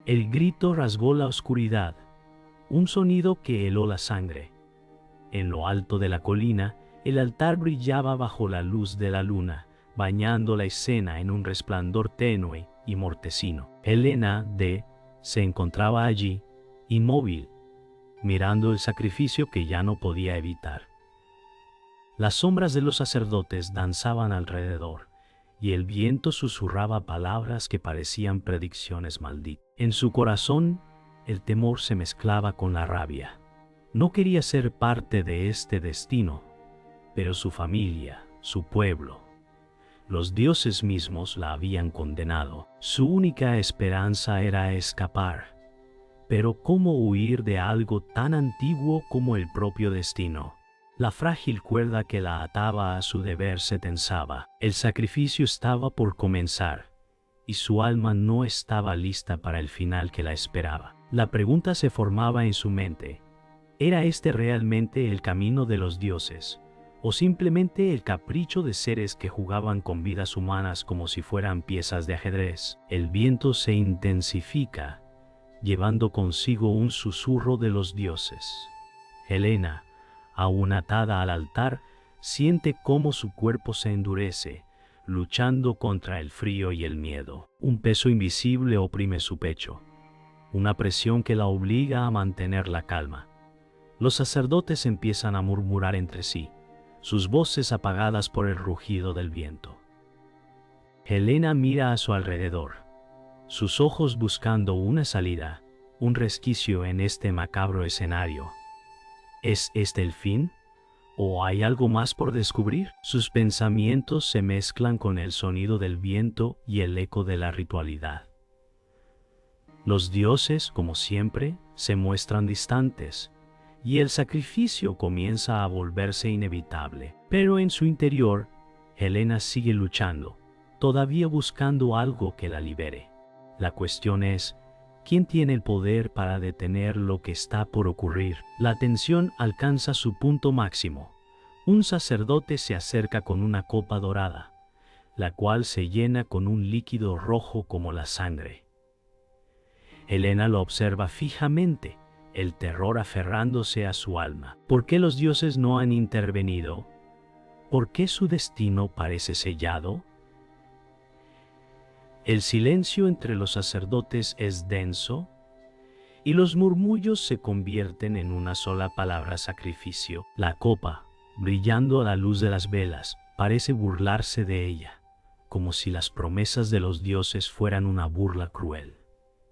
El grito rasgó la oscuridad, un sonido que heló la sangre. En lo alto de la colina, el altar brillaba bajo la luz de la luna, bañando la escena en un resplandor tenue y mortecino. Helena se encontraba allí, inmóvil, mirando el sacrificio que ya no podía evitar. Las sombras de los sacerdotes danzaban alrededor, y el viento susurraba palabras que parecían predicciones malditas. En su corazón, el temor se mezclaba con la rabia. No quería ser parte de este destino, pero su familia, su pueblo, los dioses mismos la habían condenado. Su única esperanza era escapar. Pero ¿cómo huir de algo tan antiguo como el propio destino? La frágil cuerda que la ataba a su deber se tensaba. El sacrificio estaba por comenzar, y su alma no estaba lista para el final que la esperaba. La pregunta se formaba en su mente. ¿Era este realmente el camino de los dioses? ¿O simplemente el capricho de seres que jugaban con vidas humanas como si fueran piezas de ajedrez? El viento se intensifica, llevando consigo un susurro de los dioses. Helena, aún atada al altar, siente cómo su cuerpo se endurece, luchando contra el frío y el miedo. Un peso invisible oprime su pecho, una presión que la obliga a mantener la calma. Los sacerdotes empiezan a murmurar entre sí, sus voces apagadas por el rugido del viento. Helena mira a su alrededor, sus ojos buscando una salida, un resquicio en este macabro escenario. ¿Es este el fin? ¿O hay algo más por descubrir? Sus pensamientos se mezclan con el sonido del viento y el eco de la ritualidad. Los dioses, como siempre, se muestran distantes, y el sacrificio comienza a volverse inevitable. Pero en su interior, Helena sigue luchando, todavía buscando algo que la libere. La cuestión es, ¿quién tiene el poder para detener lo que está por ocurrir? La tensión alcanza su punto máximo. Un sacerdote se acerca con una copa dorada, la cual se llena con un líquido rojo como la sangre. Helena lo observa fijamente, el terror aferrándose a su alma. ¿Por qué los dioses no han intervenido? ¿Por qué su destino parece sellado? El silencio entre los sacerdotes es denso, y los murmullos se convierten en una sola palabra: sacrificio. La copa, brillando a la luz de las velas, parece burlarse de ella, como si las promesas de los dioses fueran una burla cruel.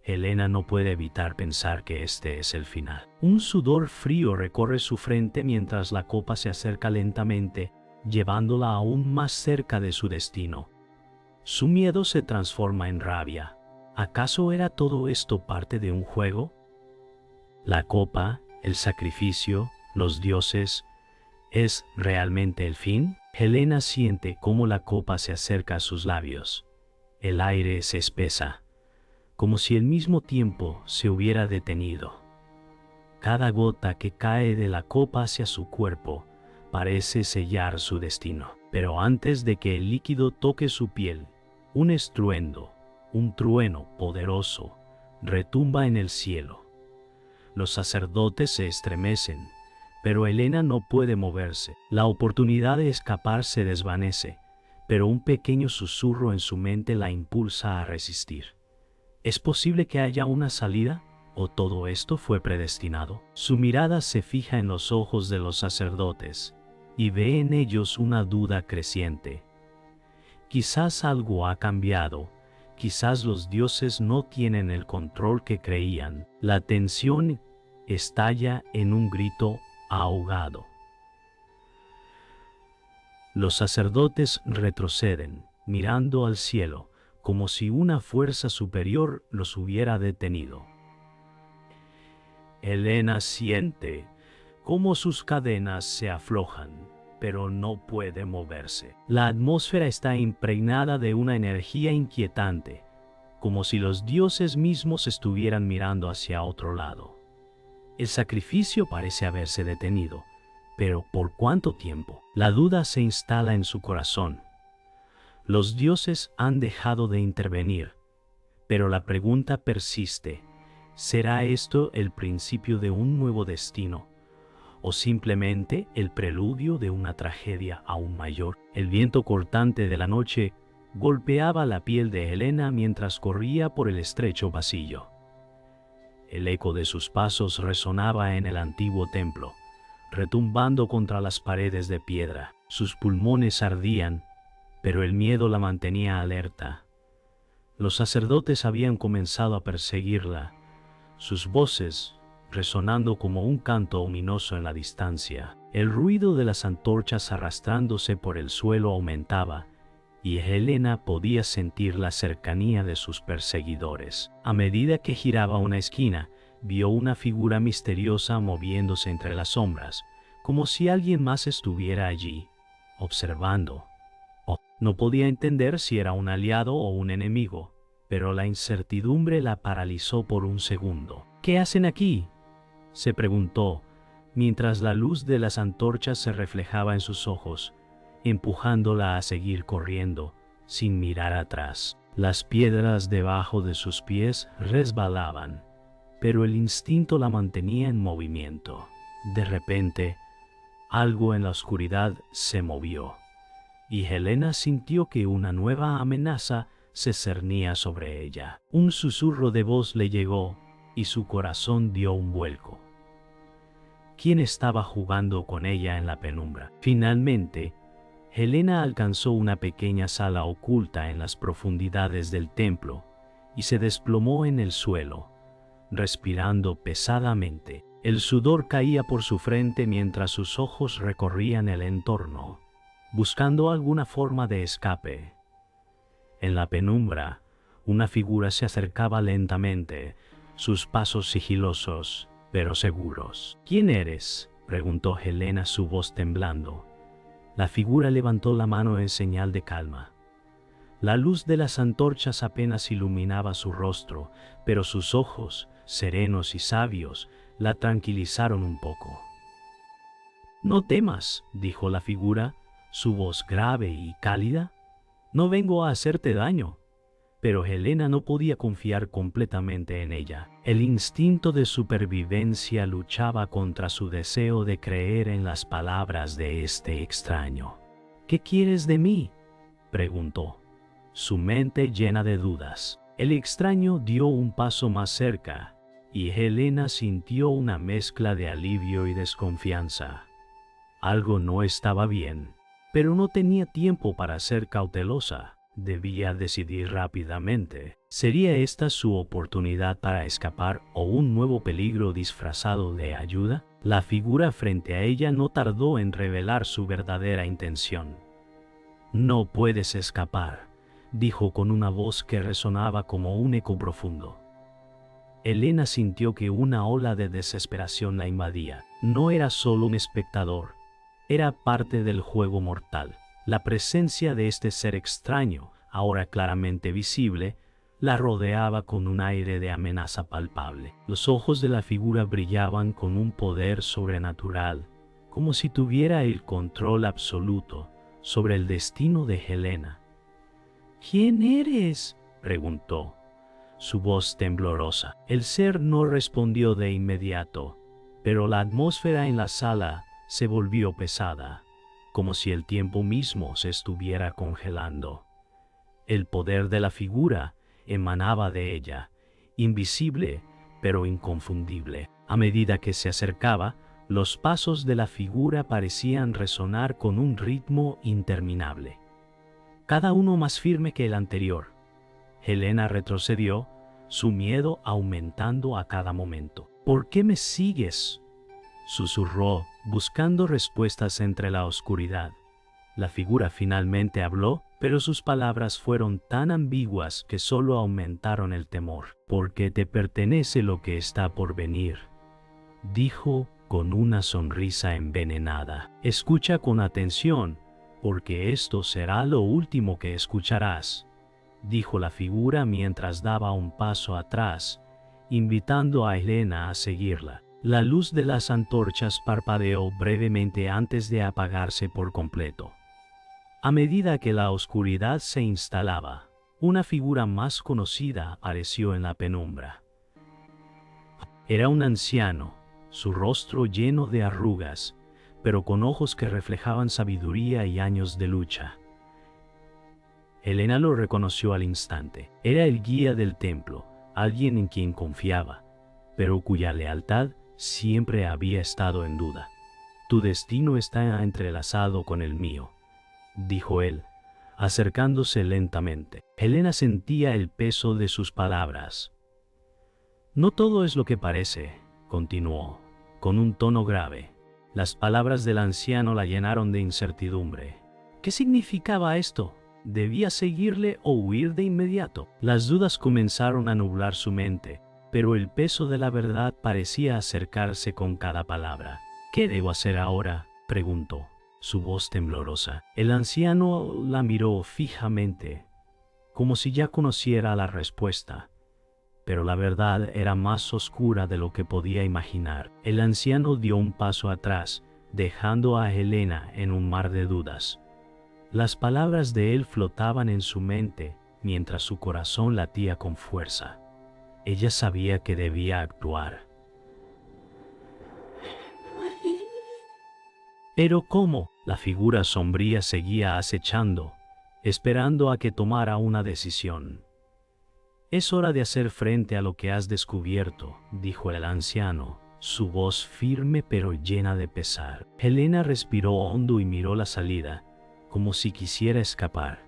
Helena no puede evitar pensar que este es el final. Un sudor frío recorre su frente mientras la copa se acerca lentamente, llevándola aún más cerca de su destino. Su miedo se transforma en rabia. ¿Acaso era todo esto parte de un juego? La copa, el sacrificio, los dioses, ¿es realmente el fin? Helena siente cómo la copa se acerca a sus labios. El aire se espesa, como si al mismo tiempo se hubiera detenido. Cada gota que cae de la copa hacia su cuerpo parece sellar su destino. Pero antes de que el líquido toque su piel, un estruendo, un trueno poderoso, retumba en el cielo. Los sacerdotes se estremecen, pero Helena no puede moverse. La oportunidad de escapar se desvanece, pero un pequeño susurro en su mente la impulsa a resistir. ¿Es posible que haya una salida? ¿O todo esto fue predestinado? Su mirada se fija en los ojos de los sacerdotes y ve en ellos una duda creciente. Quizás algo ha cambiado, quizás los dioses no tienen el control que creían. La tensión estalla en un grito ahogado. Los sacerdotes retroceden, mirando al cielo, como si una fuerza superior los hubiera detenido. Helena siente cómo sus cadenas se aflojan, pero no puede moverse. La atmósfera está impregnada de una energía inquietante, como si los dioses mismos estuvieran mirando hacia otro lado. El sacrificio parece haberse detenido, pero ¿por cuánto tiempo? La duda se instala en su corazón. Los dioses han dejado de intervenir, Pero la pregunta persiste: ¿será esto el principio de un nuevo destino? ¿O simplemente el preludio de una tragedia aún mayor? El viento cortante de la noche golpeaba la piel de Helena mientras corría por el estrecho pasillo. El eco de sus pasos resonaba en el antiguo templo, retumbando contra las paredes de piedra. Sus pulmones ardían, pero el miedo la mantenía alerta. Los sacerdotes habían comenzado a perseguirla, sus voces resonando como un canto ominoso en la distancia. El ruido de las antorchas arrastrándose por el suelo aumentaba, y Helena podía sentir la cercanía de sus perseguidores. A medida que giraba una esquina, vio una figura misteriosa moviéndose entre las sombras, como si alguien más estuviera allí, observando. No podía entender si era un aliado o un enemigo, pero la incertidumbre la paralizó por un segundo. ¿Qué hacen aquí?, se preguntó, mientras la luz de las antorchas se reflejaba en sus ojos, empujándola a seguir corriendo, sin mirar atrás. Las piedras debajo de sus pies resbalaban, pero el instinto la mantenía en movimiento. De repente, algo en la oscuridad se movió, y Helena sintió que una nueva amenaza se cernía sobre ella. Un susurro de voz le llegó, y su corazón dio un vuelco. ¿Quién estaba jugando con ella en la penumbra? Finalmente, Helena alcanzó una pequeña sala oculta en las profundidades del templo y se desplomó en el suelo, respirando pesadamente. El sudor caía por su frente mientras sus ojos recorrían el entorno, buscando alguna forma de escape. En la penumbra, una figura se acercaba lentamente, sus pasos sigilosos, pero seguros. ¿Quién eres?, preguntó Helena, su voz temblando. La figura levantó la mano en señal de calma. La luz de las antorchas apenas iluminaba su rostro, pero sus ojos, serenos y sabios, la tranquilizaron un poco. «No temas», dijo la figura, su voz grave y cálida. «No vengo a hacerte daño». Pero Helena no podía confiar completamente en ella. El instinto de supervivencia luchaba contra su deseo de creer en las palabras de este extraño. «¿Qué quieres de mí?», preguntó, su mente llena de dudas. El extraño dio un paso más cerca, y Helena sintió una mezcla de alivio y desconfianza. Algo no estaba bien, pero no tenía tiempo para ser cautelosa. Debía decidir rápidamente. ¿Sería esta su oportunidad para escapar o un nuevo peligro disfrazado de ayuda? La figura frente a ella no tardó en revelar su verdadera intención. «No puedes escapar», dijo con una voz que resonaba como un eco profundo. Helena sintió que una ola de desesperación la invadía. No era solo un espectador, era parte del juego mortal. La presencia de este ser extraño, ahora claramente visible, la rodeaba con un aire de amenaza palpable. Los ojos de la figura brillaban con un poder sobrenatural, como si tuviera el control absoluto sobre el destino de Helena. «¿Quién eres?», preguntó, su voz temblorosa. El ser no respondió de inmediato, pero la atmósfera en la sala se volvió pesada, como si el tiempo mismo se estuviera congelando. El poder de la figura emanaba de ella, invisible pero inconfundible. A medida que se acercaba, los pasos de la figura parecían resonar con un ritmo interminable, cada uno más firme que el anterior. Helena retrocedió, su miedo aumentando a cada momento. «¿Por qué me sigues?», susurró, buscando respuestas entre la oscuridad. La figura finalmente habló, pero sus palabras fueron tan ambiguas que solo aumentaron el temor. «Porque te pertenece lo que está por venir», dijo con una sonrisa envenenada. «Escucha con atención, porque esto será lo último que escucharás», dijo la figura mientras daba un paso atrás, invitando a Helena a seguirla. La luz de las antorchas parpadeó brevemente antes de apagarse por completo. A medida que la oscuridad se instalaba, una figura más conocida apareció en la penumbra. Era un anciano, su rostro lleno de arrugas, pero con ojos que reflejaban sabiduría y años de lucha. Helena lo reconoció al instante. Era el guía del templo, alguien en quien confiaba, pero cuya lealtad siempre había estado en duda. «Tu destino está entrelazado con el mío», dijo él, acercándose lentamente. Helena sentía el peso de sus palabras. «No todo es lo que parece», continuó, con un tono grave. Las palabras del anciano la llenaron de incertidumbre. ¿Qué significaba esto? ¿Debía seguirle o huir de inmediato? Las dudas comenzaron a nublar su mente, pero el peso de la verdad parecía acercarse con cada palabra. «¿Qué debo hacer ahora?», preguntó, su voz temblorosa. El anciano la miró fijamente, como si ya conociera la respuesta. Pero la verdad era más oscura de lo que podía imaginar. El anciano dio un paso atrás, dejando a Helena en un mar de dudas. Las palabras de él flotaban en su mente, mientras su corazón latía con fuerza. Ella sabía que debía actuar. Pero ¿cómo? La figura sombría seguía acechando, esperando a que tomara una decisión. «Es hora de hacer frente a lo que has descubierto», dijo el anciano, su voz firme pero llena de pesar. Helena respiró hondo y miró la salida, como si quisiera escapar,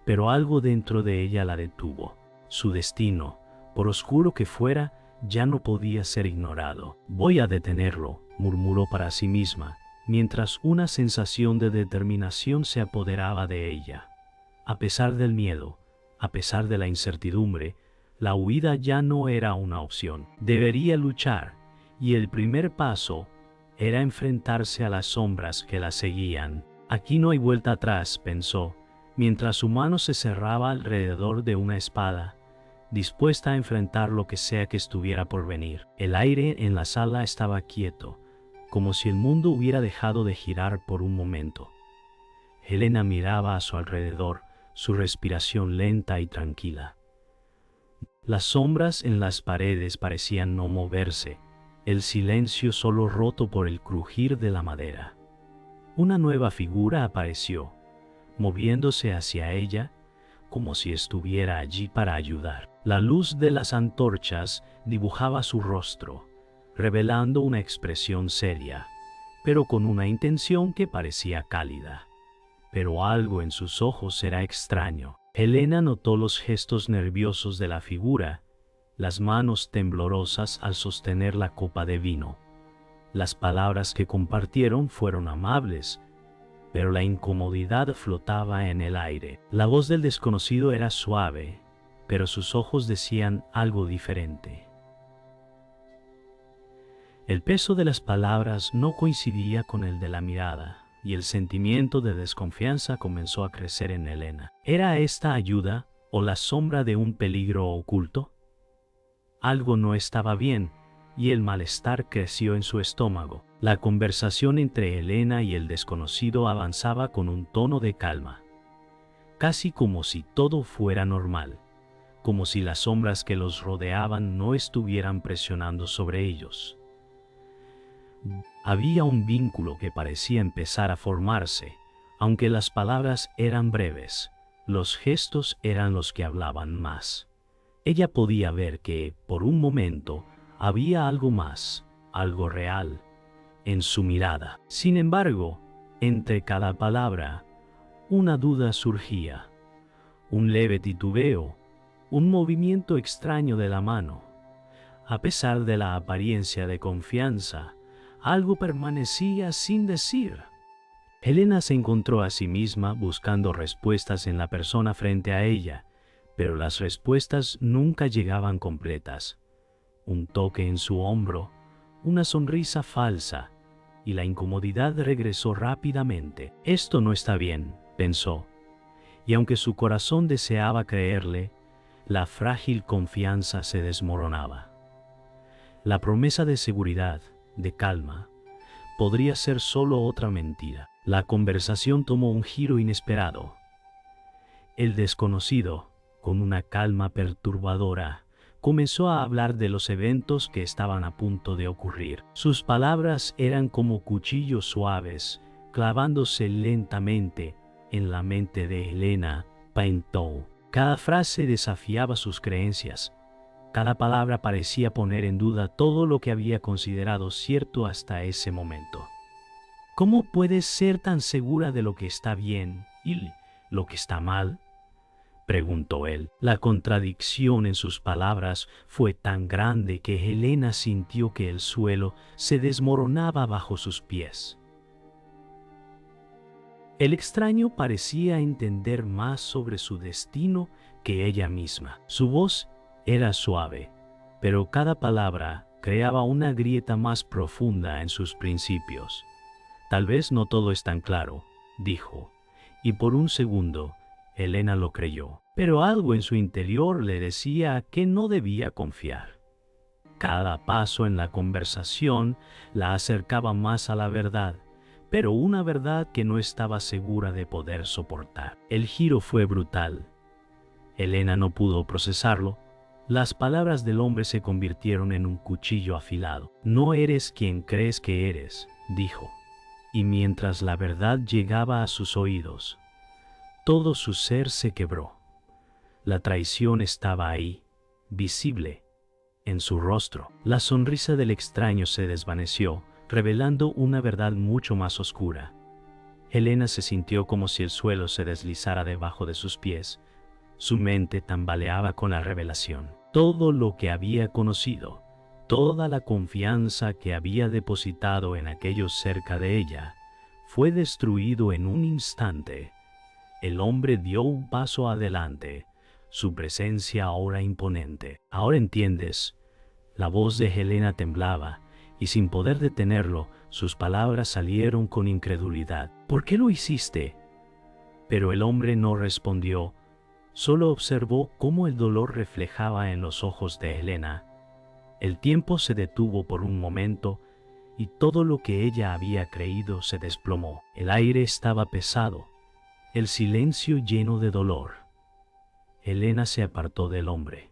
pero algo dentro de ella la detuvo. Su destino, por oscuro que fuera, ya no podía ser ignorado. «Voy a detenerlo», murmuró para sí misma, mientras una sensación de determinación se apoderaba de ella. A pesar del miedo, a pesar de la incertidumbre, la huida ya no era una opción. Debería luchar, y el primer paso era enfrentarse a las sombras que la seguían. «Aquí no hay vuelta atrás», pensó, mientras su mano se cerraba alrededor de una espada, dispuesta a enfrentar lo que sea que estuviera por venir. El aire en la sala estaba quieto, como si el mundo hubiera dejado de girar por un momento. Helena miraba a su alrededor, su respiración lenta y tranquila. Las sombras en las paredes parecían no moverse, el silencio solo roto por el crujir de la madera. Una nueva figura apareció, moviéndose hacia ella, como si estuviera allí para ayudar. La luz de las antorchas dibujaba su rostro, revelando una expresión seria, pero con una intención que parecía cálida. Pero algo en sus ojos era extraño. Helena notó los gestos nerviosos de la figura, las manos temblorosas al sostener la copa de vino. Las palabras que compartieron fueron amables, pero la incomodidad flotaba en el aire. La voz del desconocido era suave, pero sus ojos decían algo diferente. El peso de las palabras no coincidía con el de la mirada, y el sentimiento de desconfianza comenzó a crecer en Helena. ¿Era esta ayuda o la sombra de un peligro oculto? Algo no estaba bien, y el malestar creció en su estómago. La conversación entre Helena y el desconocido avanzaba con un tono de calma, casi como si todo fuera normal, como si las sombras que los rodeaban no estuvieran presionando sobre ellos. Había un vínculo que parecía empezar a formarse, aunque las palabras eran breves, los gestos eran los que hablaban más. Ella podía ver que, por un momento, había algo más, algo real, en su mirada. Sin embargo, entre cada palabra, una duda surgía, un leve titubeo, un movimiento extraño de la mano. A pesar de la apariencia de confianza, algo permanecía sin decir. Helena se encontró a sí misma buscando respuestas en la persona frente a ella, pero las respuestas nunca llegaban completas. Un toque en su hombro, una sonrisa falsa, y la incomodidad regresó rápidamente. «Esto no está bien», pensó, y aunque su corazón deseaba creerle, la frágil confianza se desmoronaba. La promesa de seguridad, de calma, podría ser solo otra mentira. La conversación tomó un giro inesperado. El desconocido, con una calma perturbadora, comenzó a hablar de los eventos que estaban a punto de ocurrir. Sus palabras eran como cuchillos suaves, clavándose lentamente en la mente de Helena Paintou. Cada frase desafiaba sus creencias. Cada palabra parecía poner en duda todo lo que había considerado cierto hasta ese momento. ¿Cómo puedes ser tan segura de lo que está bien y lo que está mal?, preguntó él. La contradicción en sus palabras fue tan grande que Helena sintió que el suelo se desmoronaba bajo sus pies. El extraño parecía entender más sobre su destino que ella misma. Su voz era suave, pero cada palabra creaba una grieta más profunda en sus principios. Tal vez no todo es tan claro, dijo, y por un segundo Helena lo creyó, pero algo en su interior le decía que no debía confiar. Cada paso en la conversación la acercaba más a la verdad, pero una verdad que no estaba segura de poder soportar. El giro fue brutal. Helena no pudo procesarlo. Las palabras del hombre se convirtieron en un cuchillo afilado. No eres quien crees que eres, dijo, y mientras la verdad llegaba a sus oídos, todo su ser se quebró. La traición estaba ahí, visible, en su rostro. La sonrisa del extraño se desvaneció, revelando una verdad mucho más oscura. Helena se sintió como si el suelo se deslizara debajo de sus pies. Su mente tambaleaba con la revelación. Todo lo que había conocido, toda la confianza que había depositado en aquellos cerca de ella, fue destruido en un instante. El hombre dio un paso adelante, su presencia ahora imponente. «Ahora entiendes». La voz de Helena temblaba, y sin poder detenerlo, sus palabras salieron con incredulidad. «¿Por qué lo hiciste?». Pero el hombre no respondió, solo observó cómo el dolor reflejaba en los ojos de Helena. El tiempo se detuvo por un momento, y todo lo que ella había creído se desplomó. El aire estaba pesado, el silencio lleno de dolor. Helena se apartó del hombre,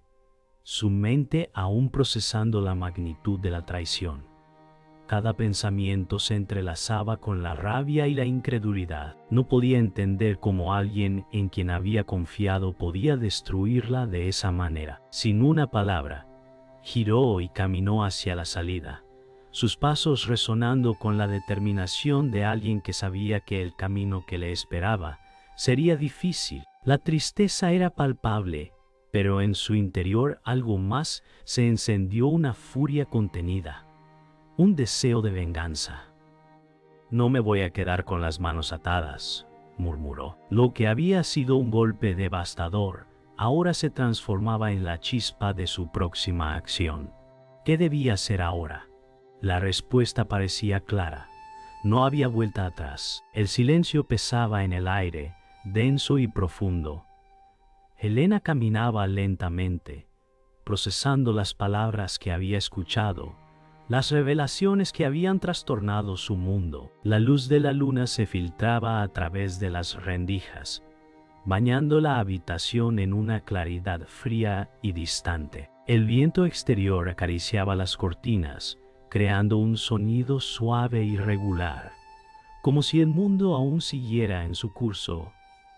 su mente aún procesando la magnitud de la traición. Cada pensamiento se entrelazaba con la rabia y la incredulidad. No podía entender cómo alguien en quien había confiado podía destruirla de esa manera. Sin una palabra, giró y caminó hacia la salida, sus pasos resonando con la determinación de alguien que sabía que el camino que le esperaba sería difícil. La tristeza era palpable, pero en su interior algo más se encendió, una furia contenida, un deseo de venganza. «No me voy a quedar con las manos atadas», murmuró. Lo que había sido un golpe devastador ahora se transformaba en la chispa de su próxima acción. ¿Qué debía hacer ahora? La respuesta parecía clara. No había vuelta atrás. El silencio pesaba en el aire, denso y profundo. Helena caminaba lentamente, procesando las palabras que había escuchado, las revelaciones que habían trastornado su mundo. La luz de la luna se filtraba a través de las rendijas, bañando la habitación en una claridad fría y distante. El viento exterior acariciaba las cortinas, creando un sonido suave y regular, como si el mundo aún siguiera en su curso,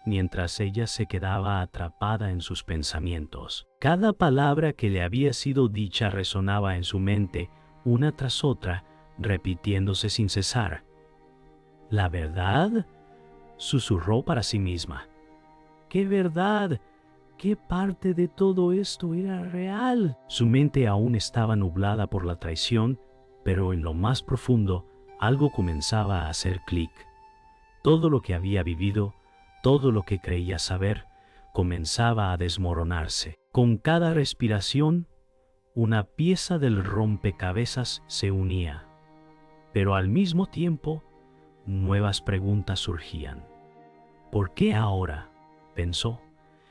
mientras ella se quedaba atrapada en sus pensamientos. Cada palabra que le había sido dicha resonaba en su mente, una tras otra, repitiéndose sin cesar. «¿La verdad?», susurró para sí misma. «¿Qué verdad? ¿Qué parte de todo esto era real?». Su mente aún estaba nublada por la traición, pero en lo más profundo algo comenzaba a hacer clic. Todo lo que había vivido, todo lo que creía saber, comenzaba a desmoronarse. Con cada respiración, una pieza del rompecabezas se unía. Pero al mismo tiempo, nuevas preguntas surgían. «¿Por qué ahora?», pensó,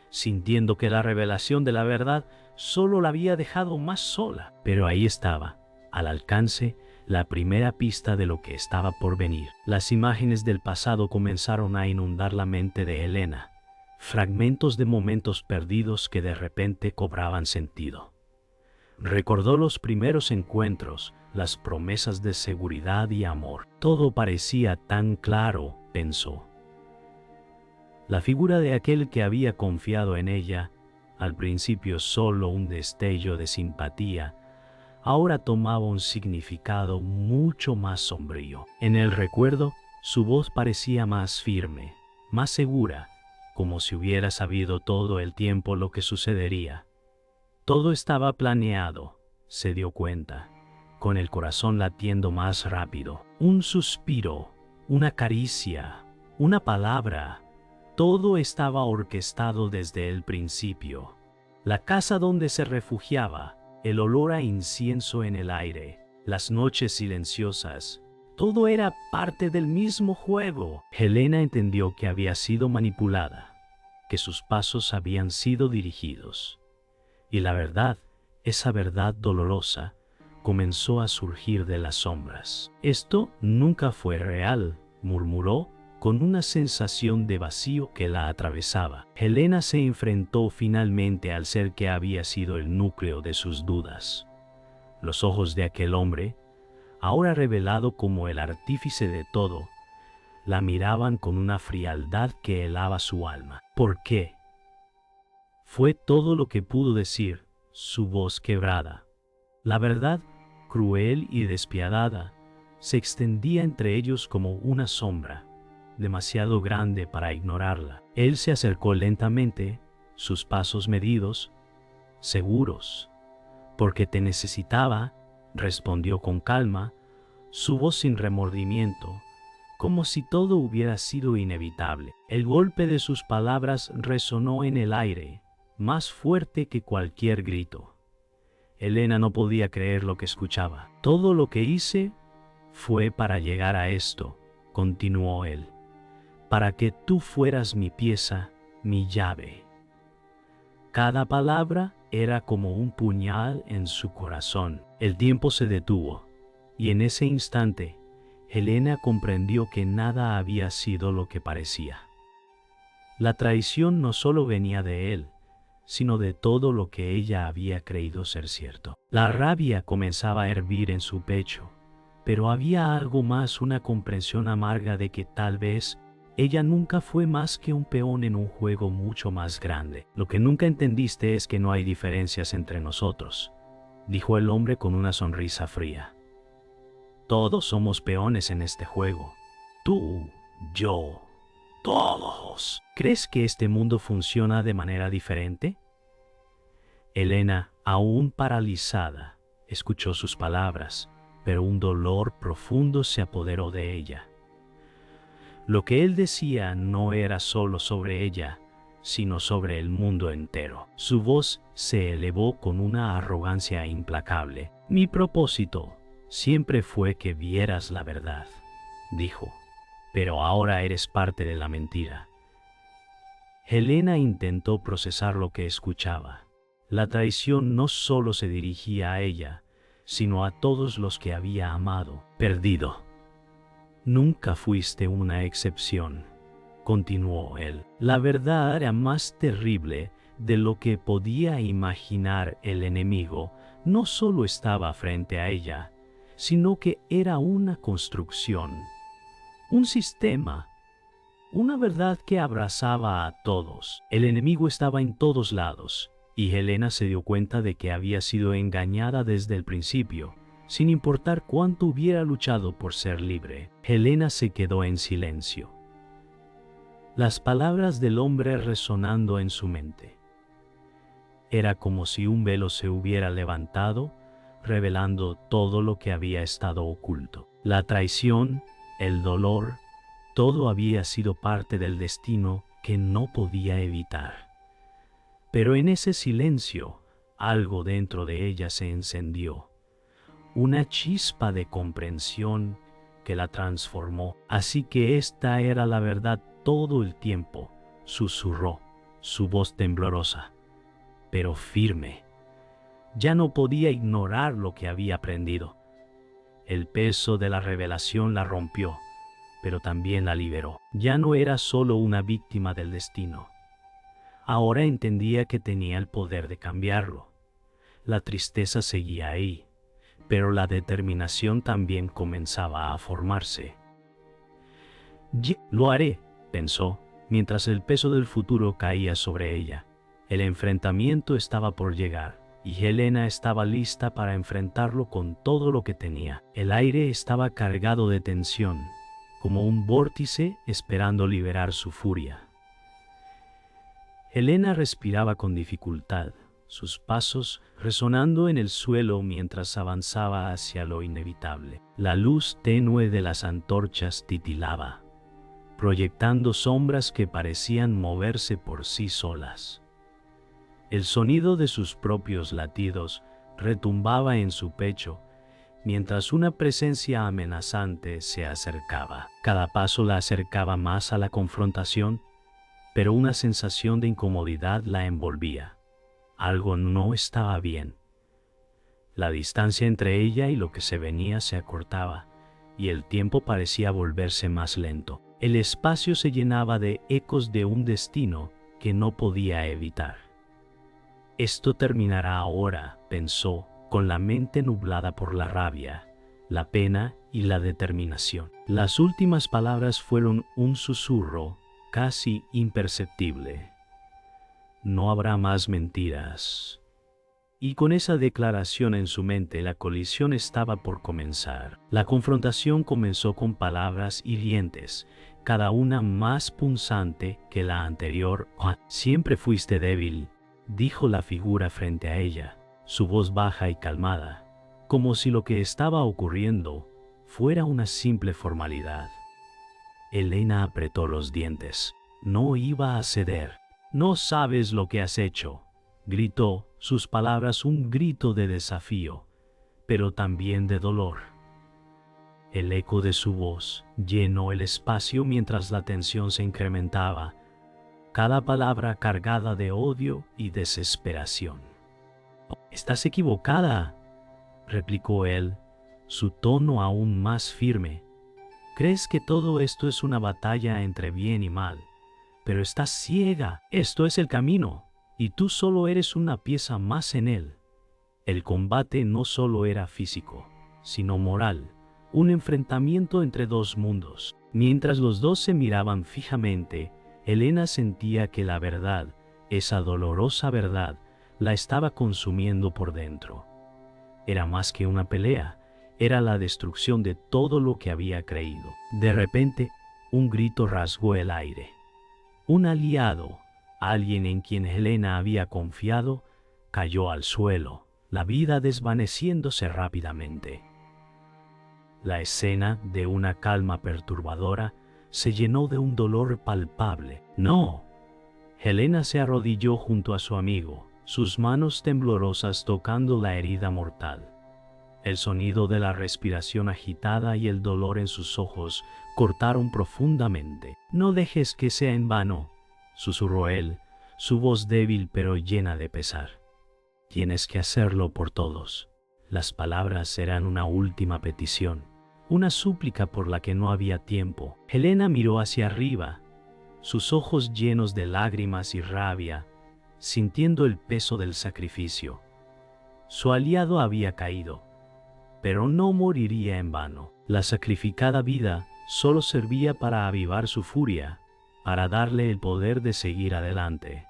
sintiendo que la revelación de la verdad solo la había dejado más sola. Pero ahí estaba, al alcance, la primera pista de lo que estaba por venir. Las imágenes del pasado comenzaron a inundar la mente de Helena. fragmentos de momentos perdidos que de repente cobraban sentido. Recordó los primeros encuentros, las promesas de seguridad y amor. Todo parecía tan claro, pensó. La figura de aquel que había confiado en ella, al principio solo un destello de simpatía, ahora tomaba un significado mucho más sombrío. En el recuerdo, su voz parecía más firme, más segura, como si hubiera sabido todo el tiempo lo que sucedería. Todo estaba planeado, se dio cuenta, con el corazón latiendo más rápido. Un suspiro, una caricia, una palabra, todo estaba orquestado desde el principio. La casa donde se refugiaba, el olor a incienso en el aire, las noches silenciosas, todo era parte del mismo juego. Helena entendió que había sido manipulada, que sus pasos habían sido dirigidos. Y la verdad, esa verdad dolorosa, comenzó a surgir de las sombras. Esto nunca fue real, murmuró, con una sensación de vacío que la atravesaba. Helena se enfrentó finalmente al ser que había sido el núcleo de sus dudas. Los ojos de aquel hombre, ahora revelado como el artífice de todo, la miraban con una frialdad que helaba su alma. ¿Por qué? Fue todo lo que pudo decir, su voz quebrada. La verdad, cruel y despiadada, se extendía entre ellos como una sombra, demasiado grande para ignorarla. Él se acercó lentamente, sus pasos medidos, seguros. «Porque te necesitaba», respondió con calma, su voz sin remordimiento, como si todo hubiera sido inevitable. El golpe de sus palabras resonó en el aire, más fuerte que cualquier grito. Helena no podía creer lo que escuchaba. «Todo lo que hice fue para llegar a esto», continuó él, «para que tú fueras mi pieza, mi llave». Cada palabra era como un puñal en su corazón. El tiempo se detuvo, y en ese instante, Helena comprendió que nada había sido lo que parecía. La traición no solo venía de él, sino de todo lo que ella había creído ser cierto. La rabia comenzaba a hervir en su pecho, pero había algo más, una comprensión amarga de que tal vez ella nunca fue más que un peón en un juego mucho más grande. «Lo que nunca entendiste es que no hay diferencias entre nosotros», dijo el hombre con una sonrisa fría. «Todos somos peones en este juego. Tú, yo, todos». «¿Crees que este mundo funciona de manera diferente?» Helena, aún paralizada, escuchó sus palabras, pero un dolor profundo se apoderó de ella. Lo que él decía no era solo sobre ella, sino sobre el mundo entero. Su voz se elevó con una arrogancia implacable. «Mi propósito siempre fue que vieras la verdad», dijo, «pero ahora eres parte de la mentira». Helena intentó procesar lo que escuchaba. La traición no solo se dirigía a ella, sino a todos los que había amado. «Perdido. Nunca fuiste una excepción», continuó él. «La verdad era más terrible de lo que podía imaginar el enemigo. No solo estaba frente a ella, sino que era una construcción, un sistema, una verdad que abrazaba a todos. El enemigo estaba en todos lados, y Helena se dio cuenta de que había sido engañada desde el principio, sin importar cuánto hubiera luchado por ser libre. Helena se quedó en silencio, las palabras del hombre resonando en su mente. Era como si un velo se hubiera levantado, revelando todo lo que había estado oculto. La traición, el dolor, todo había sido parte del destino que no podía evitar. Pero en ese silencio, algo dentro de ella se encendió, una chispa de comprensión que la transformó. «Así que esta era la verdad todo el tiempo», susurró, su voz temblorosa, pero firme. Ya no podía ignorar lo que había aprendido. El peso de la revelación la rompió, pero también la liberó. Ya no era solo una víctima del destino, Ahora entendía que tenía el poder de cambiarlo. La tristeza seguía ahí, pero la determinación también comenzaba a formarse. Lo haré, pensó, mientras el peso del futuro caía sobre ella. El enfrentamiento estaba por llegar, y Helena estaba lista para enfrentarlo con todo lo que tenía. El aire estaba cargado de tensión, como un vórtice esperando liberar su furia. Helena respiraba con dificultad, sus pasos resonando en el suelo mientras avanzaba hacia lo inevitable. La luz tenue de las antorchas titilaba, proyectando sombras que parecían moverse por sí solas. El sonido de sus propios latidos retumbaba en su pecho, mientras una presencia amenazante se acercaba. Cada paso la acercaba más a la confrontación, pero una sensación de incomodidad la envolvía. Algo no estaba bien. La distancia entre ella y lo que se venía se acortaba, y el tiempo parecía volverse más lento. El espacio se llenaba de ecos de un destino que no podía evitar. Esto terminará ahora, pensó, con la mente nublada por la rabia, la pena y la determinación. Las últimas palabras fueron un susurro casi imperceptible. No habrá más mentiras. Y con esa declaración en su mente, la colisión estaba por comenzar. La confrontación comenzó con palabras hirientes, cada una más punzante que la anterior. Siempre fuiste débil, dijo la figura frente a ella, su voz baja y calmada, como si lo que estaba ocurriendo fuera una simple formalidad. Helena apretó los dientes. No iba a ceder. No sabes lo que has hecho, gritó, sus palabras un grito de desafío, pero también de dolor. El eco de su voz llenó el espacio mientras la tensión se incrementaba, cada palabra cargada de odio y desesperación. «Estás equivocada», replicó él, su tono aún más firme. «Crees que todo esto es una batalla entre bien y mal, pero estás ciega. Esto es el camino, y tú solo eres una pieza más en él». El combate no solo era físico, sino moral, un enfrentamiento entre dos mundos. Mientras los dos se miraban fijamente, Helena sentía que la verdad, esa dolorosa verdad, la estaba consumiendo por dentro. Era más que una pelea, era la destrucción de todo lo que había creído. De repente, un grito rasgó el aire. Un aliado, alguien en quien Helena había confiado, cayó al suelo, la vida desvaneciéndose rápidamente. La escena, de una calma perturbadora, se llenó de un dolor palpable. ¡No! Helena se arrodilló junto a su amigo, sus manos temblorosas tocando la herida mortal. El sonido de la respiración agitada y el dolor en sus ojos cortaron profundamente. «No dejes que sea en vano», susurró él, su voz débil pero llena de pesar. «Tienes que hacerlo por todos». Las palabras eran una última petición, una súplica por la que no había tiempo. Helena miró hacia arriba, sus ojos llenos de lágrimas y rabia, sintiendo el peso del sacrificio. Su aliado había caído, pero no moriría en vano. La sacrificada vida solo servía para avivar su furia, para darle el poder de seguir adelante.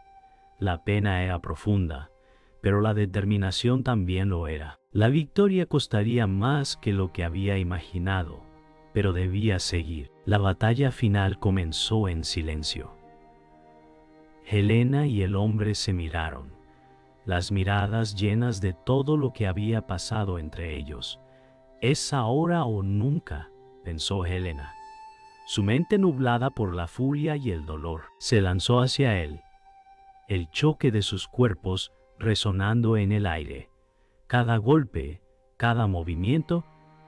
La pena era profunda, pero la determinación también lo era. La victoria costaría más que lo que había imaginado, pero debía seguir. La batalla final comenzó en silencio. Helena y el hombre se miraron, las miradas llenas de todo lo que había pasado entre ellos. «Es ahora o nunca», pensó Helena. Su mente, nublada por la furia y el dolor, se lanzó hacia él, el choque de sus cuerpos resonando en el aire. Cada golpe, cada movimiento,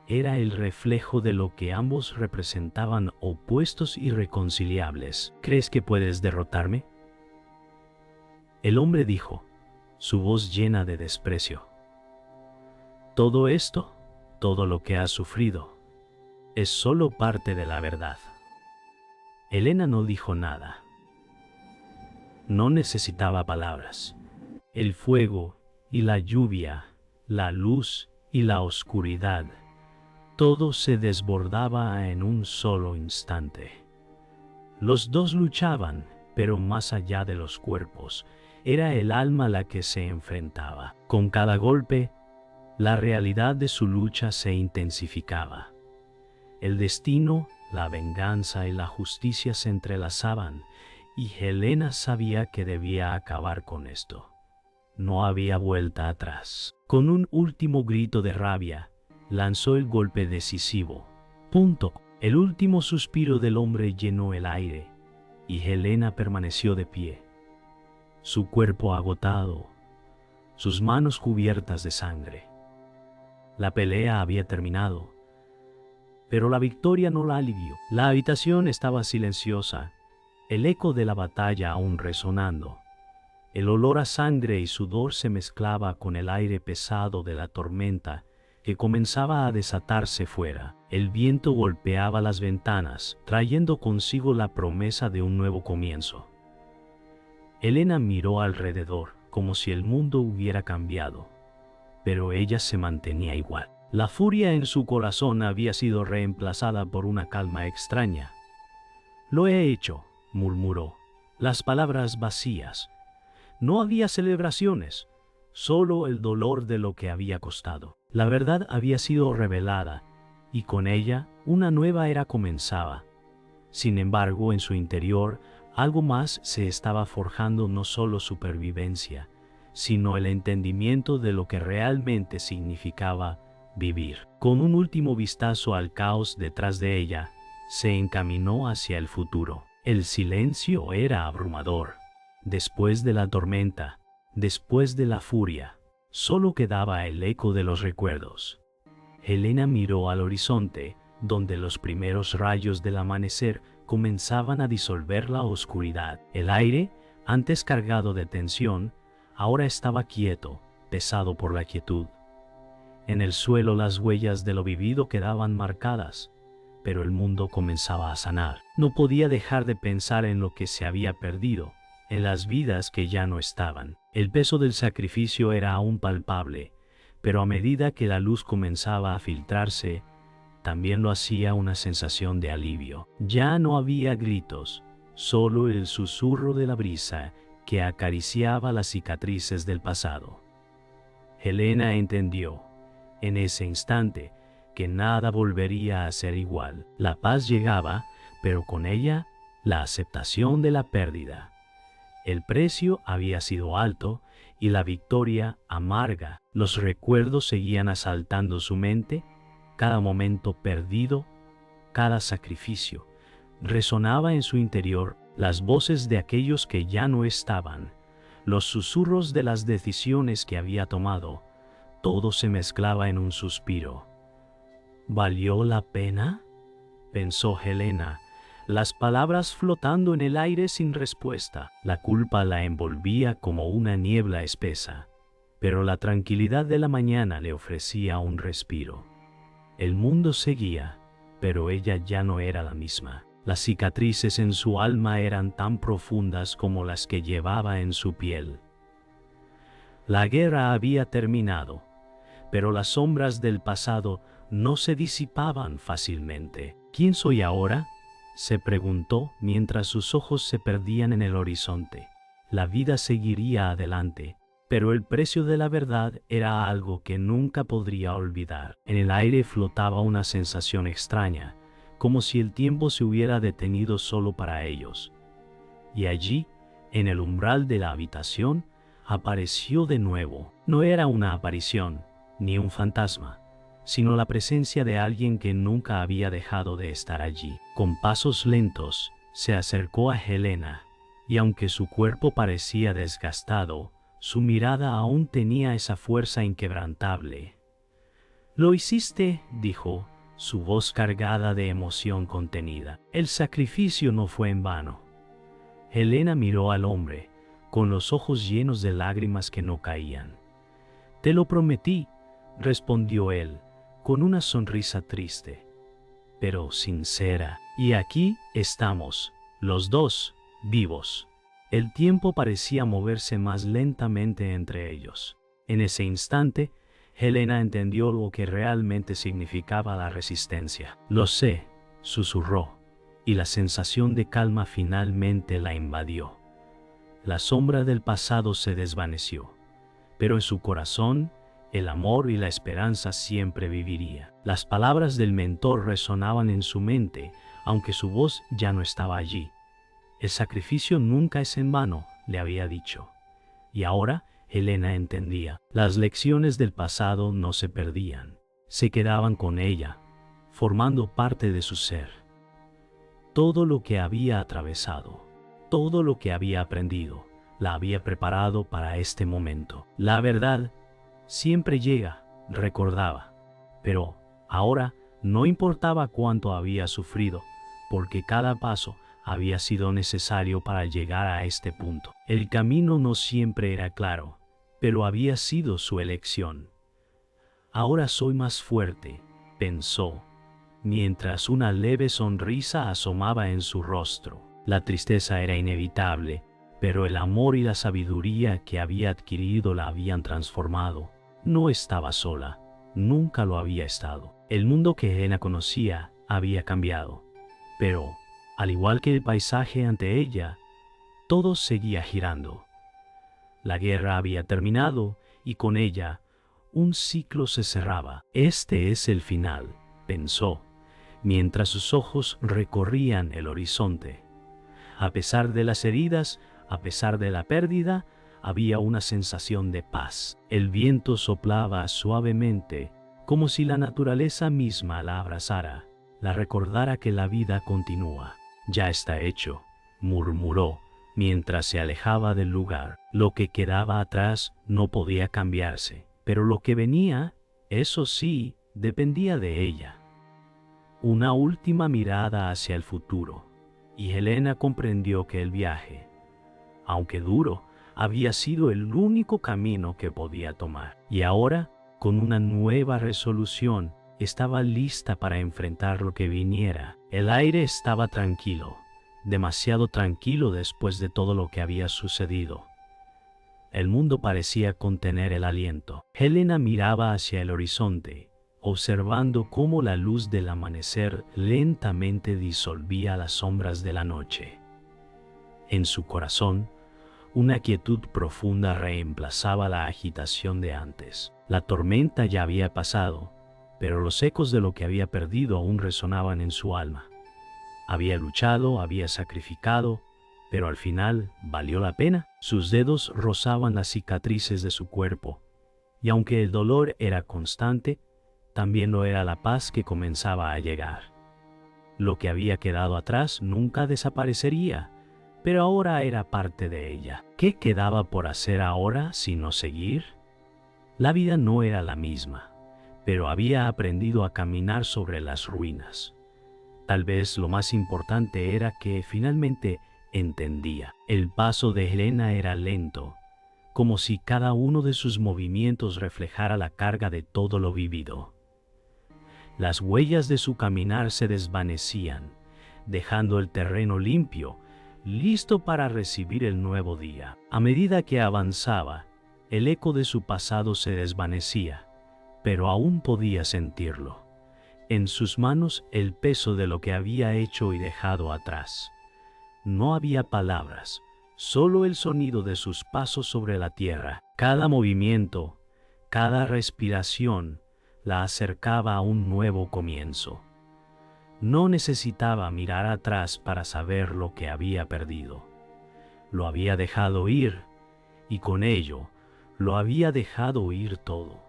era el reflejo de lo que ambos representaban, opuestos irreconciliables. «¿Crees que puedes derrotarme?», el hombre dijo, su voz llena de desprecio. «Todo esto, todo lo que has sufrido, es solo parte de la verdad». Helena no dijo nada. No necesitaba palabras. El fuego y la lluvia, la luz y la oscuridad, todo se desbordaba en un solo instante. Los dos luchaban, pero más allá de los cuerpos, era el alma la que se enfrentaba. Con cada golpe, la realidad de su lucha se intensificaba. El destino, la venganza y la justicia se entrelazaban, y Helena sabía que debía acabar con esto. No había vuelta atrás. Con un último grito de rabia, lanzó el golpe decisivo. Punto. El último suspiro del hombre llenó el aire, y Helena permaneció de pie, su cuerpo agotado, sus manos cubiertas de sangre. La pelea había terminado, pero la victoria no la alivió. La habitación estaba silenciosa, el eco de la batalla aún resonando. El olor a sangre y sudor se mezclaba con el aire pesado de la tormenta que comenzaba a desatarse fuera. El viento golpeaba las ventanas, trayendo consigo la promesa de un nuevo comienzo. Helena miró alrededor, como si el mundo hubiera cambiado, pero ella se mantenía igual. La furia en su corazón había sido reemplazada por una calma extraña. «Lo he hecho», murmuró, las palabras vacías. No había celebraciones, solo el dolor de lo que había costado. La verdad había sido revelada, y con ella una nueva era comenzaba. Sin embargo, en su interior, algo más se estaba forjando, no solo supervivencia, sino el entendimiento de lo que realmente significaba vivir. Con un último vistazo al caos detrás de ella, se encaminó hacia el futuro. El silencio era abrumador. Después de la tormenta, después de la furia, solo quedaba el eco de los recuerdos. Helena miró al horizonte, donde los primeros rayos del amanecer comenzaban a disolver la oscuridad. El aire, antes cargado de tensión, ahora estaba quieto, pesado por la quietud. En el suelo las huellas de lo vivido quedaban marcadas, pero el mundo comenzaba a sanar. No podía dejar de pensar en lo que se había perdido, en las vidas que ya no estaban. El peso del sacrificio era aún palpable, pero a medida que la luz comenzaba a filtrarse, también lo hacía una sensación de alivio. Ya no había gritos, solo el susurro de la brisa que acariciaba las cicatrices del pasado. Helena entendió, en ese instante, que nada volvería a ser igual. La paz llegaba, pero con ella, la aceptación de la pérdida. El precio había sido alto y la victoria amarga. Los recuerdos seguían asaltando su mente, cada momento perdido, cada sacrificio. Resonaba en su interior las voces de aquellos que ya no estaban, los susurros de las decisiones que había tomado. Todo se mezclaba en un suspiro. ¿Valió la pena?, pensó Helena, las palabras flotando en el aire sin respuesta. La culpa la envolvía como una niebla espesa, pero la tranquilidad de la mañana le ofrecía un respiro. El mundo seguía, pero ella ya no era la misma. Las cicatrices en su alma eran tan profundas como las que llevaba en su piel. La guerra había terminado, pero las sombras del pasado no se disipaban fácilmente. ¿Quién soy ahora?, se preguntó mientras sus ojos se perdían en el horizonte. La vida seguiría adelante, pero el precio de la verdad era algo que nunca podría olvidar. En el aire flotaba una sensación extraña, como si el tiempo se hubiera detenido solo para ellos. Y allí, en el umbral de la habitación, apareció de nuevo. No era una aparición, ni un fantasma, sino la presencia de alguien que nunca había dejado de estar allí. Con pasos lentos, se acercó a Helena, y aunque su cuerpo parecía desgastado, su mirada aún tenía esa fuerza inquebrantable. «Lo hiciste», dijo, su voz cargada de emoción contenida. «El sacrificio no fue en vano». Helena miró al hombre, con los ojos llenos de lágrimas que no caían. «Te lo prometí», respondió él, con una sonrisa triste, pero sincera. «Y aquí estamos, los dos, vivos». El tiempo parecía moverse más lentamente entre ellos. En ese instante, Helena entendió lo que realmente significaba la resistencia. Lo sé, susurró, y la sensación de calma finalmente la invadió. La sombra del pasado se desvaneció, pero en su corazón, el amor y la esperanza siempre viviría. Las palabras del mentor resonaban en su mente, aunque su voz ya no estaba allí. El sacrificio nunca es en vano, le había dicho. Y ahora Helena entendía. Las lecciones del pasado no se perdían, se quedaban con ella, formando parte de su ser. Todo lo que había atravesado, todo lo que había aprendido, la había preparado para este momento. La verdad siempre llega, recordaba, pero ahora no importaba cuánto había sufrido, porque cada paso había sido necesario para llegar a este punto. El camino no siempre era claro, pero había sido su elección. Ahora soy más fuerte, pensó, mientras una leve sonrisa asomaba en su rostro. La tristeza era inevitable, pero el amor y la sabiduría que había adquirido la habían transformado. No estaba sola, nunca lo había estado. El mundo que Helena conocía había cambiado, pero, al igual que el paisaje ante ella, todo seguía girando. La guerra había terminado y con ella un ciclo se cerraba. Este es el final, pensó, mientras sus ojos recorrían el horizonte. A pesar de las heridas, a pesar de la pérdida, había una sensación de paz. El viento soplaba suavemente, como si la naturaleza misma la abrazara, la recordara que la vida continúa. Ya está hecho, murmuró, mientras se alejaba del lugar. Lo que quedaba atrás no podía cambiarse, pero lo que venía, eso sí, dependía de ella. Una última mirada hacia el futuro, y Helena comprendió que el viaje, aunque duro, había sido el único camino que podía tomar. Y ahora, con una nueva resolución, estaba lista para enfrentar lo que viniera. El aire estaba tranquilo, demasiado tranquilo después de todo lo que había sucedido. El mundo parecía contener el aliento. Helena miraba hacia el horizonte, observando cómo la luz del amanecer lentamente disolvía las sombras de la noche. En su corazón, una quietud profunda reemplazaba la agitación de antes. La tormenta ya había pasado, pero los ecos de lo que había perdido aún resonaban en su alma. Había luchado, había sacrificado, pero al final valió la pena. Sus dedos rozaban las cicatrices de su cuerpo, y aunque el dolor era constante, también lo era la paz que comenzaba a llegar. Lo que había quedado atrás nunca desaparecería, pero ahora era parte de ella. ¿Qué quedaba por hacer ahora sino seguir? La vida no era la misma, pero había aprendido a caminar sobre las ruinas. Tal vez lo más importante era que finalmente entendía. El paso de Helena era lento, como si cada uno de sus movimientos reflejara la carga de todo lo vivido. Las huellas de su caminar se desvanecían, dejando el terreno limpio, listo para recibir el nuevo día. A medida que avanzaba, el eco de su pasado se desvanecía, pero aún podía sentirlo. En sus manos el peso de lo que había hecho y dejado atrás. No había palabras, solo el sonido de sus pasos sobre la tierra. Cada movimiento, cada respiración, la acercaba a un nuevo comienzo. No necesitaba mirar atrás para saber lo que había perdido. Lo había dejado ir, y con ello, lo había dejado ir todo.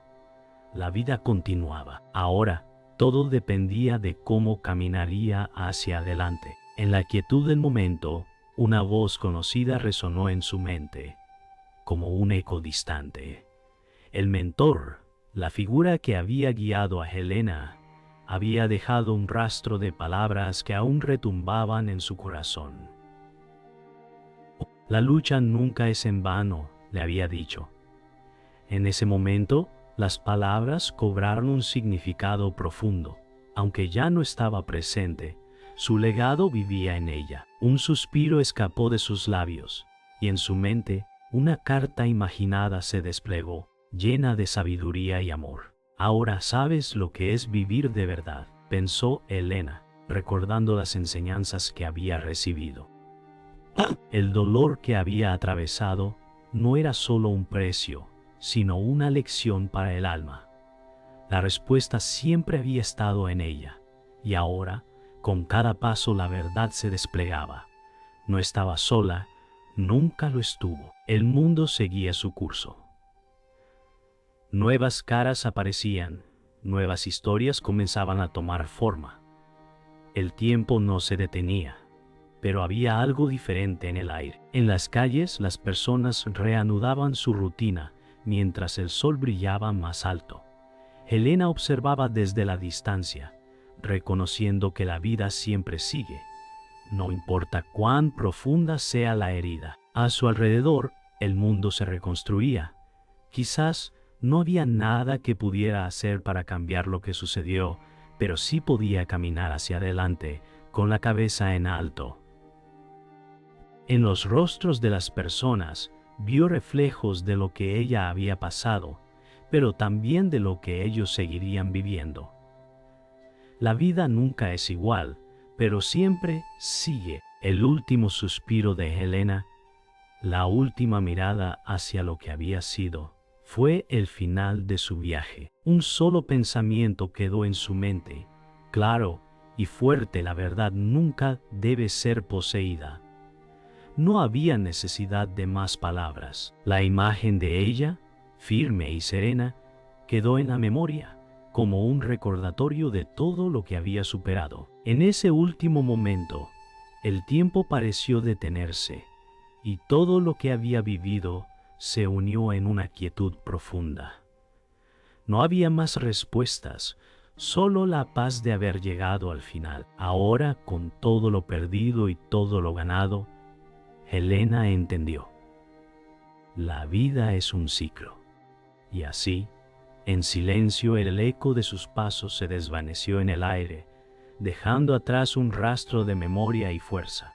La vida continuaba. Ahora, todo dependía de cómo caminaría hacia adelante. En la quietud del momento, una voz conocida resonó en su mente, como un eco distante. El mentor, la figura que había guiado a Helena, había dejado un rastro de palabras que aún retumbaban en su corazón. La lucha nunca es en vano, le había dicho. En ese momento, las palabras cobraron un significado profundo. Aunque ya no estaba presente, su legado vivía en ella. Un suspiro escapó de sus labios, y en su mente una carta imaginada se desplegó, llena de sabiduría y amor. Ahora sabes lo que es vivir de verdad, pensó Helena, recordando las enseñanzas que había recibido. El dolor que había atravesado no era solo un precio, sino una lección para el alma. La respuesta siempre había estado en ella, y ahora, con cada paso la verdad se desplegaba. No estaba sola, nunca lo estuvo. El mundo seguía su curso. Nuevas caras aparecían, nuevas historias comenzaban a tomar forma. El tiempo no se detenía, pero había algo diferente en el aire. En las calles las personas reanudaban su rutina mientras el sol brillaba más alto. Helena observaba desde la distancia, reconociendo que la vida siempre sigue, no importa cuán profunda sea la herida. A su alrededor, el mundo se reconstruía. Quizás no había nada que pudiera hacer para cambiar lo que sucedió, pero sí podía caminar hacia adelante, con la cabeza en alto. En los rostros de las personas, vio reflejos de lo que ella había pasado, pero también de lo que ellos seguirían viviendo. La vida nunca es igual, pero siempre sigue. El último suspiro de Helena, la última mirada hacia lo que había sido, fue el final de su viaje. Un solo pensamiento quedó en su mente, claro y fuerte: la verdad nunca debe ser poseída. No había necesidad de más palabras. La imagen de ella, firme y serena, quedó en la memoria, como un recordatorio de todo lo que había superado. En ese último momento, el tiempo pareció detenerse, y todo lo que había vivido se unió en una quietud profunda. No había más respuestas, solo la paz de haber llegado al final. Ahora, con todo lo perdido y todo lo ganado, Helena entendió: la vida es un ciclo. Y así, en silencio, el eco de sus pasos se desvaneció en el aire, dejando atrás un rastro de memoria y fuerza.